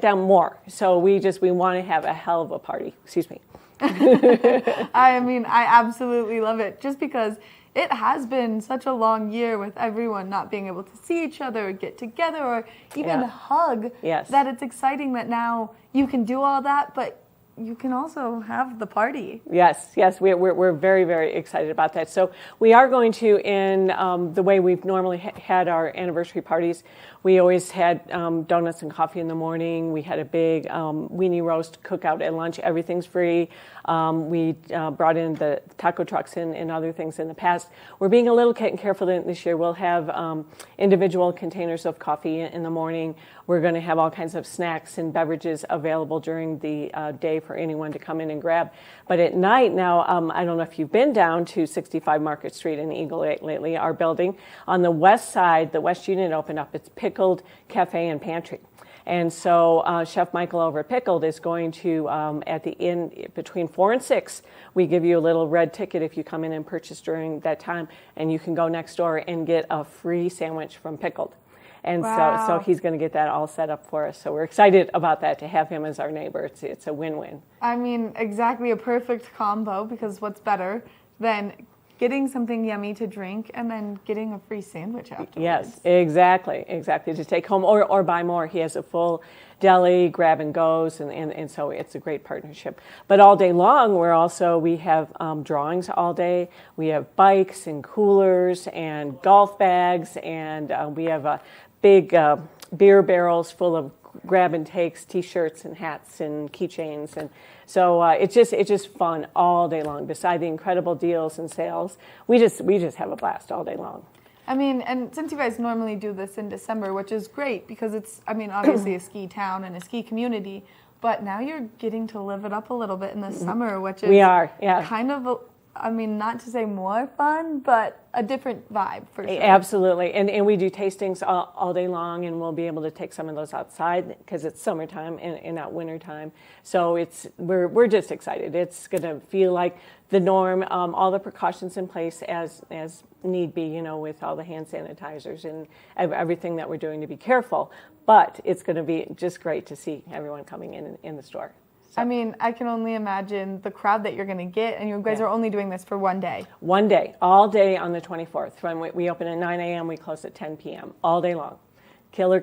down more. So we want to have a hell of a party. Excuse me. I absolutely love it, just because it has been such a long year with everyone not being able to see each other or get together or even hug. Yes. That it's exciting that now you can do all that, but you can also have the party. Yes, we're very, very excited about that. So we are going to, in the way we've normally had our anniversary parties, we always had donuts and coffee in the morning. We had a big weenie roast cookout at lunch. Everything's free. We brought in the taco trucks and other things in the past. We're being a little careful this year. We'll have individual containers of coffee in the morning. We're going to have all kinds of snacks and beverages available during the day for anyone to come in and grab. But at night now, I don't know if you've been down to 65 Market Street in Eagle lately, our building. On the west side, the west unit opened up. It's Pickled Cafe and Pantry. And so Chef Michael over at Pickled is going to, at the end, between 4 and 6, we give you a little red ticket if you come in and purchase during that time, and you can go next door and get a free sandwich from Pickled. And so he's going to get that all set up for us. So we're excited about that, to have him as our neighbor. It's a win-win. Exactly a perfect combo, because what's better than getting something yummy to drink and then getting a free sandwich afterwards? Yes, exactly, to take home or buy more. He has a full deli, grab and goes, and so it's a great partnership. But all day long, we have drawings all day. We have bikes and coolers and golf bags, and we have a big beer barrels full of grab and takes, T-shirts and hats and keychains, and so it's just fun all day long. Beside the incredible deals and sales, we just have a blast all day long. I mean, and since you guys normally do this in December, which is great because it's, I mean, obviously a ski town and a ski community, but now you're getting to live it up a little bit in the summer, which is kind of, I mean, not to say more fun, but a different vibe for sure. Absolutely, and we do tastings all day long, and we'll be able to take some of those outside because it's summertime and not wintertime. So we're just excited. It's going to feel like the norm, all the precautions in place as need be, with all the hand sanitizers and everything that we're doing to be careful. But it's going to be just great to see everyone coming in the store. So. I mean, I can only imagine the crowd that you're going to get, and you guys are only doing this for one day. One day, all day on the 24th. When we open at 9 a.m., we close at 10 p.m., all day long. Killer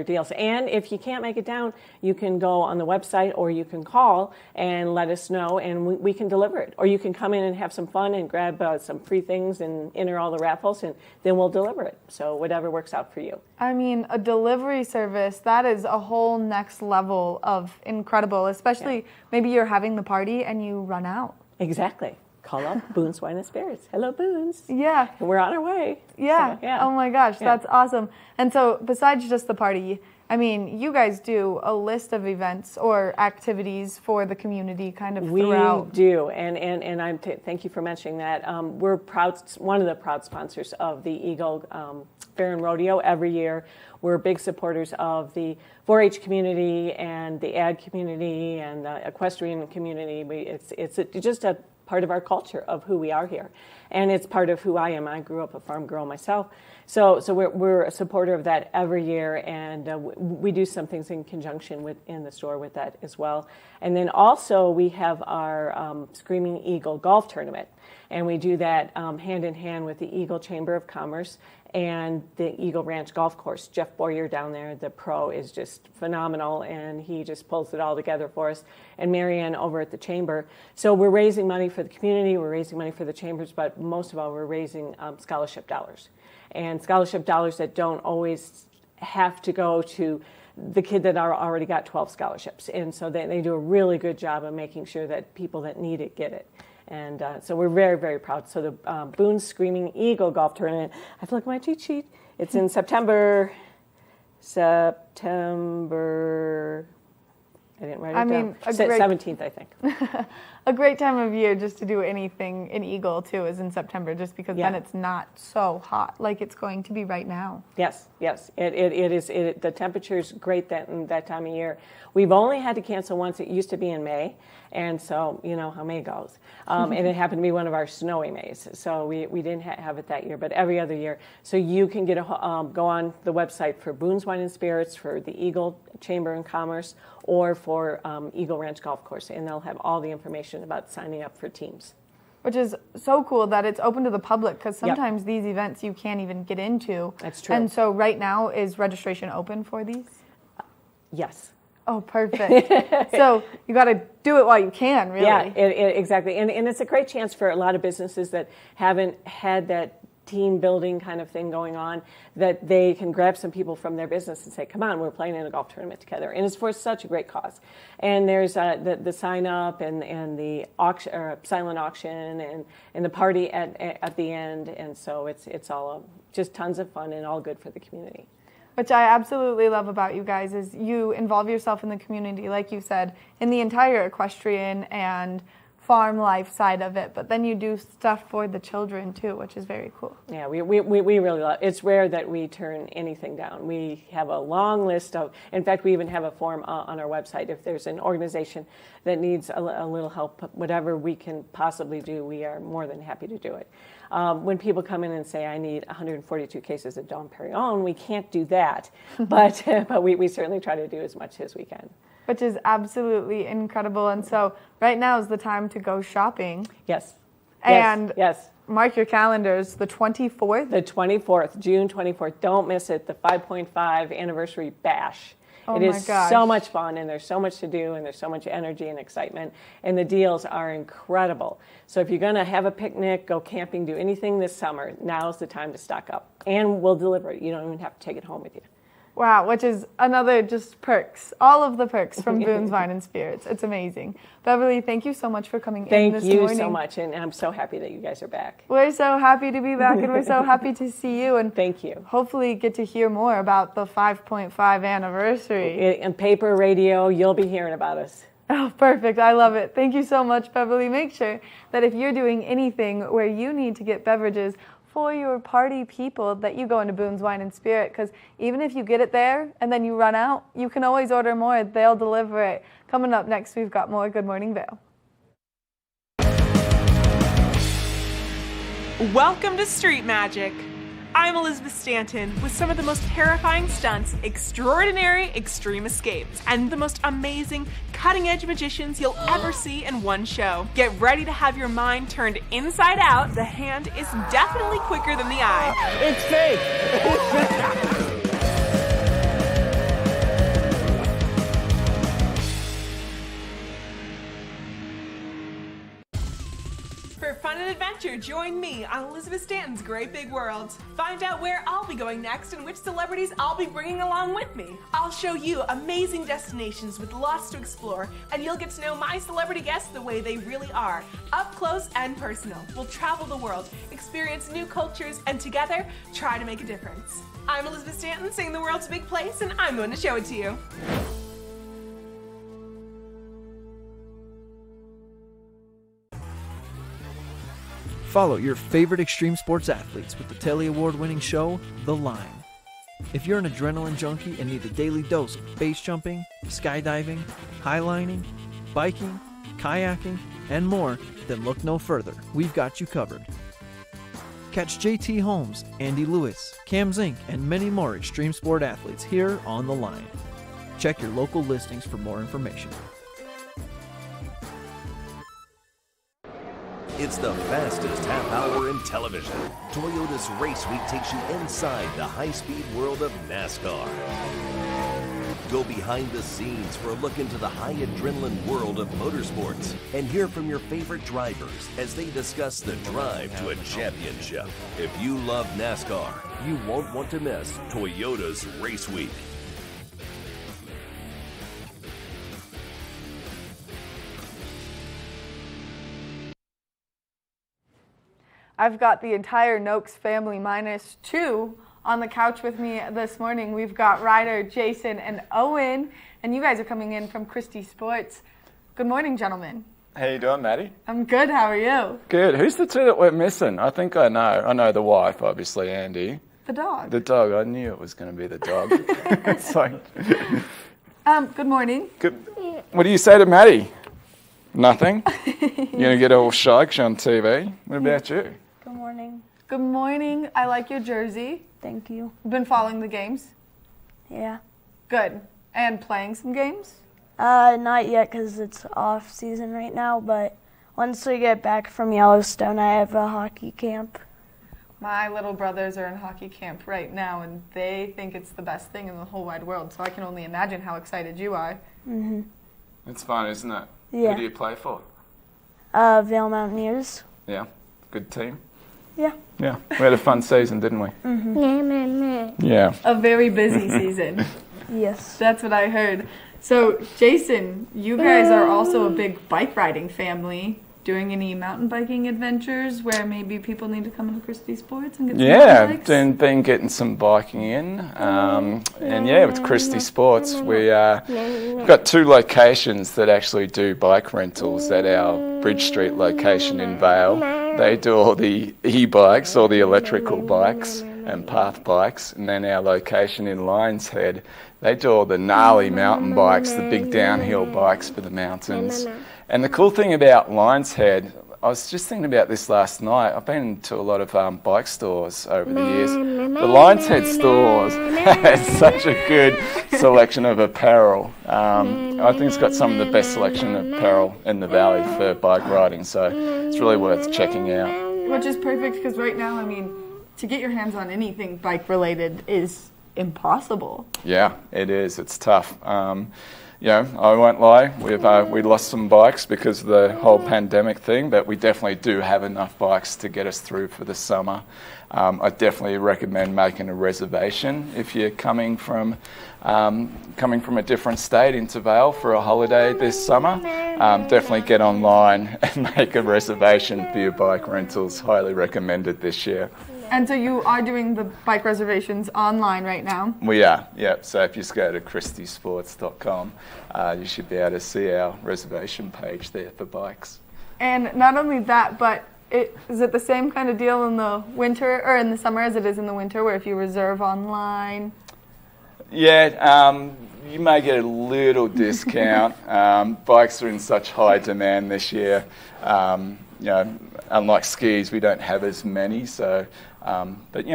deals. And if you can't make it down, you can go on the website or you can call and let us know, and we can deliver it. Or you can come in and have some fun and grab some free things and enter all the raffles, and then we'll deliver it. So whatever works out for you. I mean, a delivery service, that is a whole next level of incredible, especially maybe you're having the party and you run out. Exactly. Call up Boone's Wine and Spirits. Hello, Boone's. Yeah. We're on our way. Yeah. So, Oh my gosh, that's awesome. And so besides just the party, I mean, you guys do a list of events or activities for the community kind of throughout. We do, and thank you for mentioning that. We're one of the proud sponsors of the Eagle Fair and Rodeo every year. We're big supporters of the 4-H community and the ag community and the equestrian community. It's just a part of our culture of who we are here, and it's part of who I am. I grew up a farm girl myself, so we're a supporter of that every year, and we do some things in conjunction in the store with that as well. And then also we have our Screaming Eagle golf tournament, and we do that hand in hand with the Eagle Chamber of Commerce and the Eagle Ranch Golf Course. Jeff Boyer down there, the pro, is just phenomenal, and he just pulls it all together for us. And Marianne over at the Chamber. So we're raising money for the community, we're raising money for the chambers, but most of all, we're raising scholarship dollars. And scholarship dollars that don't always have to go to the kid that already got 12 scholarships. And so they do a really good job of making sure that people that need it get it. And so we're very, very proud. So the Boone Screaming Eagle Golf Tournament, I feel like my cheat sheet. It's in September, I didn't write it down. 17th, I think. A great time of year just to do anything in Eagle, too, is in September, just because then it's not so hot like it's going to be right now. Yes. It is. The temperature's great that time of year. We've only had to cancel once. It used to be in May, and so you know how May goes. And it happened to be one of our snowy Mays, so we didn't have it that year, but every other year. So you can go on the website for Boone's Wine and Spirits, for the Eagle Chamber and Commerce, or for Eagle Ranch Golf Course, and they'll have all the information about signing up for teams. Which is so cool that it's open to the public, because sometimes these events you can't even get into. That's true. And so right now, is registration open for these? Yes. Oh, perfect. So you got to do it while you can, really. Yeah, exactly. And it's a great chance for a lot of businesses that haven't had that team building kind of thing going on, that they can grab some people from their business and say, come on, we're playing in a golf tournament together. And it's for such a great cause. And there's the sign up and the auction, or silent auction, and the party at the end. And so it's all just tons of fun and all good for the community. Which I absolutely love about you guys is you involve yourself in the community, like you said, in the entire equestrian and farm life side of it, but then you do stuff for the children too, which is very cool. Yeah, we really love it. It's rare that we turn anything down. We have a long list of, in fact, we even have a form on our website. If there's an organization that needs a little help, whatever we can possibly do, we are more than happy to do it. When people come in and say, I need 142 cases of Dom Perignon, we can't do that, but we certainly try to do as much as we can. Which is absolutely incredible. And so right now is the time to go shopping. Yes. And yes. Mark your calendars, the 24th? The 24th, June 24th. Don't miss it, the 5.5 anniversary bash. Oh it is so much fun, and there's so much to do, and there's so much energy and excitement, and the deals are incredible. So if you're going to have a picnic, go camping, do anything this summer, now's the time to stock up. And we'll deliver it. You don't even have to take it home with you. Wow, which is another just perks. All of the perks from Boone's Wine and Spirits. It's amazing. Beverly, thank you so much for coming in this morning. Thank you so much, and I'm so happy that you guys are back. We're so happy to be back, and we're so happy to see you. And thank you. Hopefully get to hear more about the 5.5 anniversary. In paper, radio, you'll be hearing about us. Oh, perfect. I love it. Thank you so much, Beverly. Make sure that if you're doing anything where you need to get beverages for your party people, that you go into Boone's Wine and Spirit, because even if you get it there and then you run out, you can always order more. They'll deliver it. Coming up next, we've got more Good Morning Vail. Welcome to Street Magic. I'm Elizabeth Stanton with some of the most terrifying stunts, extraordinary extreme escapes, and the most amazing cutting-edge magicians you'll ever see in one show. Get ready to have your mind turned inside out. The hand is definitely quicker than the eye. It's fake. For fun and adventure, join me on Elizabeth Stanton's Great Big World. Find out where I'll be going next and which celebrities I'll be bringing along with me. I'll show you amazing destinations with lots to explore, and you'll get to know my celebrity guests the way they really are, up close and personal. We'll travel the world, experience new cultures, and together, try to make a difference. I'm Elizabeth Stanton, saying the world's a big place, and I'm going to show it to you. Follow your favorite extreme sports athletes with the Telly Award-winning show, The Line. If you're an adrenaline junkie and need a daily dose of base jumping, skydiving, highlining, biking, kayaking, and more, then look no further. We've got you covered. Catch JT Holmes, Andy Lewis, Cam Zink, and many more extreme sport athletes here on The Line. Check your local listings for more information. It's the fastest half hour in television. Toyota's Race Week takes you inside the high-speed world of NASCAR. Go behind the scenes for a look into the high adrenaline world of motorsports and hear from your favorite drivers as they discuss the drive to a championship. If you love NASCAR, you won't want to miss Toyota's Race Week. I've got the entire Noakes family minus two on the couch with me this morning. We've got Ryder, Jason, and Owen, and you guys are coming in from Christy Sports. Good morning, gentlemen. How you doing, Maddie? I'm good. How are you? Good. Who's the two that we're missing? I think I know. I know the wife, obviously, Andy. The dog. The dog. I knew it was going to be the dog. It's like... Good morning. Good. What do you say to Maddie? Nothing? You're going to get all shy 'cause you're on TV? What about you? Good morning. Good morning. I like your jersey. Thank you. Been following the games? Yeah. Good. And playing some games? Not yet because it's off season right now, but once we get back from Yellowstone, I have a hockey camp. My little brothers are in hockey camp right now, and they think it's the best thing in the whole wide world, so I can only imagine how excited you are. Mm-hmm. It's fun, isn't it? Yeah. Who do you play for? Vail Mountaineers. Yeah. Good team? Yeah. Yeah. We had a fun season, didn't we? Mm-hmm. Yeah. A very busy season. Yes. That's what I heard. So, Jason, you guys are also a big bike riding family. Doing any mountain biking adventures where maybe people need to come into Christy Sports and get some mountain bikes? Been getting some biking in. And yeah, with Christy Sports, we've got two locations that actually do bike rentals at our Bridge Street location in Vail. They do all the e-bikes, all the electrical bikes and path bikes. And then our location in Lions Head, they do all the gnarly mountain bikes, the big downhill bikes for the mountains. And the cool thing about Lions Head, I was just thinking about this last night. I've been to a lot of bike stores over the years. The Lions Head stores has such a good selection of apparel. I think it's got some of the best selection of apparel in the valley for bike riding, so it's really worth checking out. Which is perfect because right now, I mean, to get your hands on anything bike related is impossible. Yeah, it is. It's tough. I won't lie. We lost some bikes because of the whole pandemic thing, but we definitely do have enough bikes to get us through for the summer. I definitely recommend making a reservation if you're coming from a different state into Vail for a holiday this summer. Definitely get online and make a reservation for your bike rentals. Highly recommended this year. And so you are doing the bike reservations online right now? We are, yeah. So if you just go to christysports.com, you should be able to see our reservation page there for bikes. And not only that, but is it the same kind of deal in the winter or in the summer as it is in the winter, where if you reserve online? Yeah, you may get a little discount. Bikes are in such high demand this year. Unlike skis, we don't have as many. So, but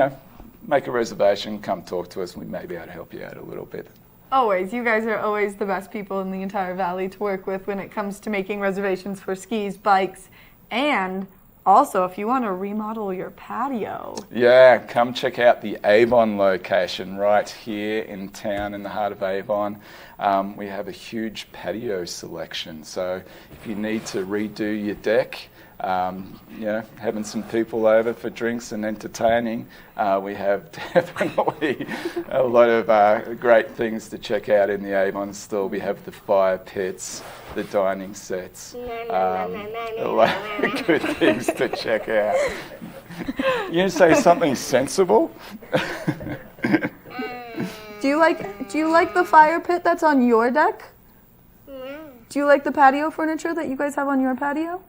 make a reservation, come talk to us, and we may be able to help you out a little bit. Always. You guys are always the best people in the entire valley to work with when it comes to making reservations for skis, bikes, and also if you want to remodel your patio. Yeah, come check out the Avon location right here in town in the heart of Avon. We have a huge patio selection. So if you need to redo your deck, having some people over for drinks and entertaining, we have definitely a lot of great things to check out in the Avon store. We have the fire pits, the dining sets, a lot of good things to check out. You say something sensible? Do you like the fire pit that's on your deck? Do you like the patio furniture that you guys have on your patio?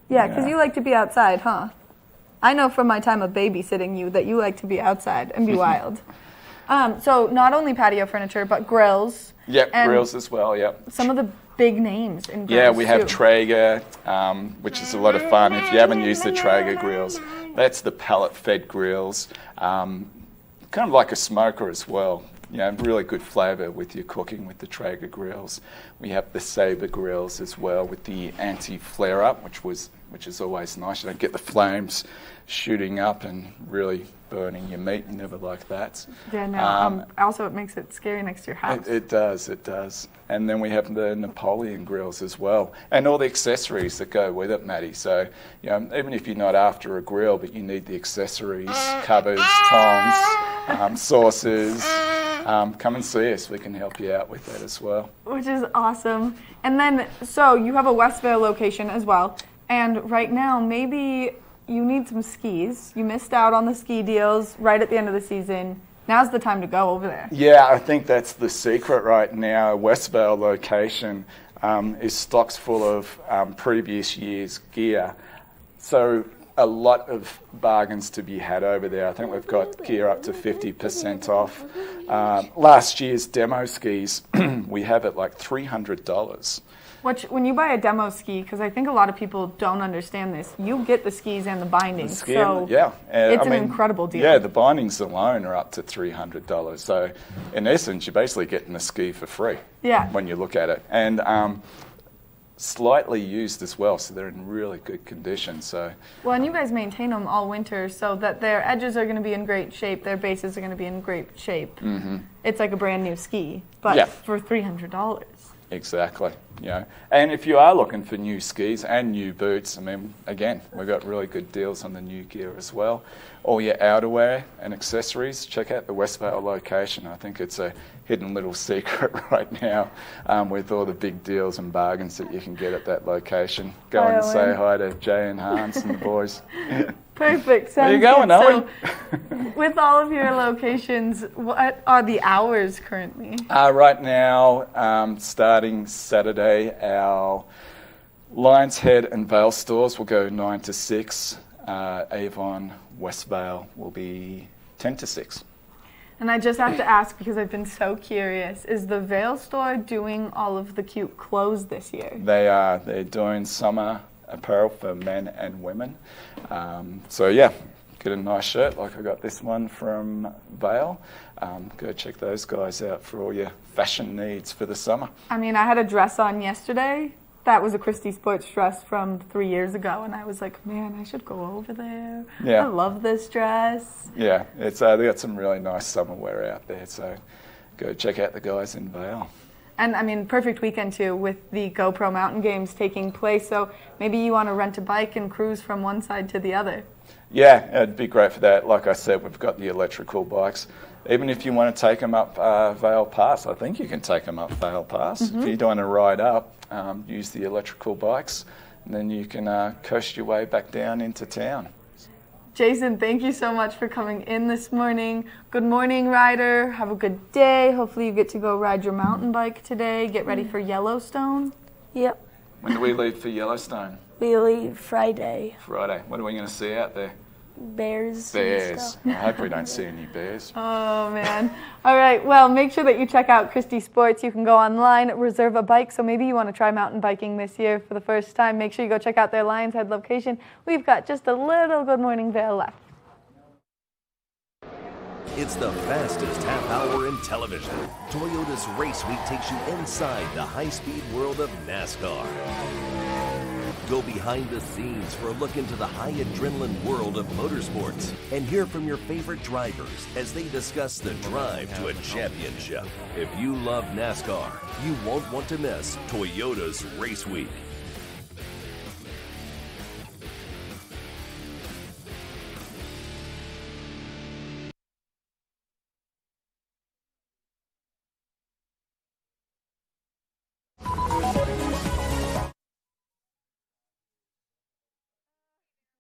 Yeah, because you like to be outside, huh? I know from my time of babysitting you that you like to be outside and be wild. So not only patio furniture, but grills. Yep, grills as well, yep. Some of the big names in grills, yeah, we have too. Traeger, which is a lot of fun. If you haven't used the Traeger grills, that's the pellet-fed grills. Kind of like a smoker as well. Really good flavour with your cooking with the Traeger grills. We have the Sabre grills as well with the anti-flare-up, which is always nice. You don't get the flames shooting up and really burning your meat. You never like that. Yeah, no. Also, it makes it scary next to your house. It does. And then we have the Napoleon grills as well, and all the accessories that go with it, Maddie. So, even if you're not after a grill, but you need the accessories, covers, tongs, saucers, come and see us. We can help you out with that as well. Which is awesome. And then, so you have a West Vail location as well. And right now, maybe you need some skis. You missed out on the ski deals right at the end of the season. Now's the time to go over there. Yeah, I think that's the secret right now. West Vail location is stocks full of previous year's gear. So a lot of bargains to be had over there. I think we've got gear up to 50% off. Last year's demo skis, we have it like $300. When you buy a demo ski, because I think a lot of people don't understand this, you get the skis and the bindings. It's an incredible deal. Yeah, the bindings alone are up to $300. So in essence, you're basically getting the ski for free. Yeah. When you look at it. And slightly used as well, so they're in really good condition. So well, and you guys maintain them all winter so that their edges are going to be in great shape, their bases are going to be in great shape. Mm-hmm. It's like a brand new ski, but for $300. Exactly. And if you are looking for new skis and new boots, again, we've got really good deals on the new gear as well. All your outerwear and accessories, check out the West Vail location. I think it's a hidden little secret right now with all the big deals and bargains that you can get at that location. Go and say hi to Jay and Hans and the boys. Perfect. Where you going, Owen? So, with all of your locations, what are the hours currently? Right now, starting Saturday, our Lions Head and Vail stores will go 9 to 6. Avon, West Vail will be 10 to 6. And I just have to ask, because I've been so curious, is the Vail store doing all of the cute clothes this year? They are. They're doing summer apparel for men and women. Get a nice shirt, like I got this one from Vail. Go check those guys out for all your fashion needs for the summer. I had a dress on yesterday. that was a Christy Sports dress from 3 years ago, and I was like, man, I should go over there. Yeah. I love this dress. Yeah, it's they got some really nice summer wear out there, so go check out the guys in Vail. And I mean, perfect weekend too with the GoPro Mountain Games taking place. So maybe you want to rent a bike and cruise from one side to the other. Yeah, it'd be great for that. Like I said, we've got the electrical bikes. Even if you want to take them up Vail Pass, I think you can take them up Vail Pass. Mm-hmm. If you don't want to ride up, use the electrical bikes, and then you can coast your way back down into town. Jason, thank you so much for coming in this morning. Good morning, rider. Have a good day. Hopefully you get to go ride your mountain bike today. Get ready for Yellowstone. Yep. When do we leave for Yellowstone? We leave Friday. Friday. What are we going to see out there? Bears. Bears. I hope we don't see any bears. Oh, man. All right. Well, make sure that you check out Christy Sports. You can go online, reserve a bike. So maybe you want to try mountain biking this year for the first time. Make sure you go check out their Lions Head location. We've got just a little Good Morning Vail left. It's the fastest half hour in television. Toyota's Race Week takes you inside the high-speed world of NASCAR. Go behind the scenes for a look into the high adrenaline world of motorsports and hear from your favorite drivers as they discuss the drive to a championship. If you love NASCAR, you won't want to miss Toyota's Race Week.